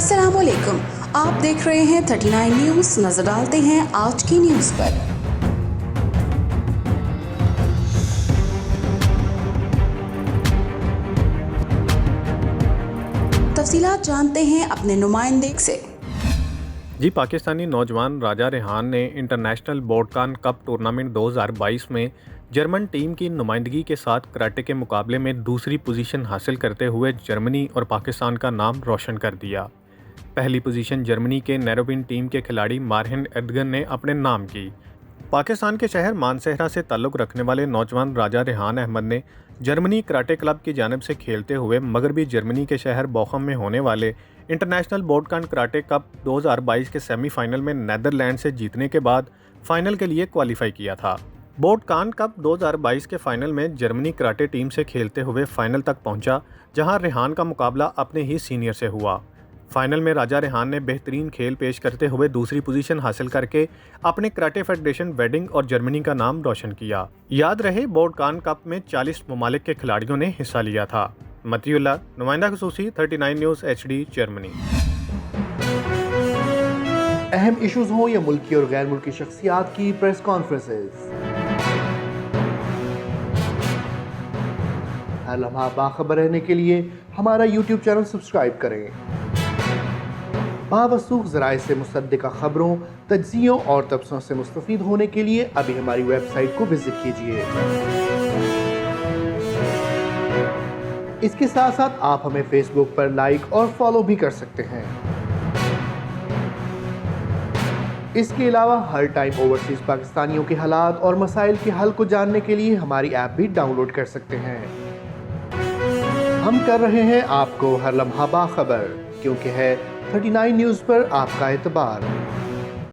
अस्सलाम वालेकुम, आप देख रहे हैं 39 न्यूज़। नजर डालते हैं आज की न्यूज़ पर। तफसीलात जानते हैं अपने नुमाइंदे से। जी, पाकिस्तानी नौजवान राजा रेहान ने इंटरनेशनल बोडकान कप टूर्नामेंट 2022 में जर्मन टीम की नुमाइंदगी के साथ कराटे के मुकाबले में दूसरी पोजीशन हासिल करते हुए जर्मनी और पाकिस्तान का नाम रोशन कर दिया। पहली पोजीशन जर्मनी के नैरोबिन टीम के खिलाड़ी मारहिन एर्दगन ने अपने नाम की। पाकिस्तान के शहर मानसहरा से ताल्लुक़ रखने वाले नौजवान राजा रेहान अहमद ने जर्मनी कराटे क्लब की जानिब से खेलते हुए मगरबी जर्मनी के शहर बोखम में होने वाले इंटरनेशनल बोडकान कराटे कप 2022 के सेमीफाइनल में नीदरलैंड से जीतने के बाद फाइनल के लिए क्वालिफाई किया था। बोडकान कप 2022 के फाइनल में जर्मनी कराटे टीम से खेलते हुए फाइनल तक पहुंचा, जहां रेहान का मुकाबला अपने ही सीनियर से हुआ। फाइनल में राजा रेहान ने बेहतरीन खेल पेश करते हुए दूसरी पोजीशन हासिल करके अपने कराटे फेडरेशन वेडिंग और जर्मनी का नाम रोशन किया। याद रहे, बोडकान कप में 40 ममालिक के खिलाड़ियों ने हिस्सा लिया था। मतियुल्लाह, नुमाइंदा खसूसी, 39 न्यूज़ HD, जर्मनी। अहम इश्यूज हों या मुल्की और गैर मुल्की शख्सियात की प्रेस कॉन्फ्रेंसेस, हर लम्हा बाखबर रहने के लिए हमारा YouTube चैनल सब्सक्राइब करें। बावसूख ज़राए से मुसद्दिक़ा खबरों, तज्ज़ियों और तबसरों से मुस्तफ़ीद होने के लिए अभी हमारी वेबसाइट को विजिट कीजिए। इसके साथ साथ आप हमें फेसबुक पर लाइक और फॉलो भी कर सकते हैं। इसके अलावा हर टाइम ओवरसीज़ पाकिस्तानियों के हालात और मसाइल के हल को जानने के लिए हमारी ऐप भी डाउनलोड कर सकते हैं। हम कर रहे हैं आपको हर लम्हा बाखबर, क्योंकि है 39 न्यूज़ पर आपका एतबार।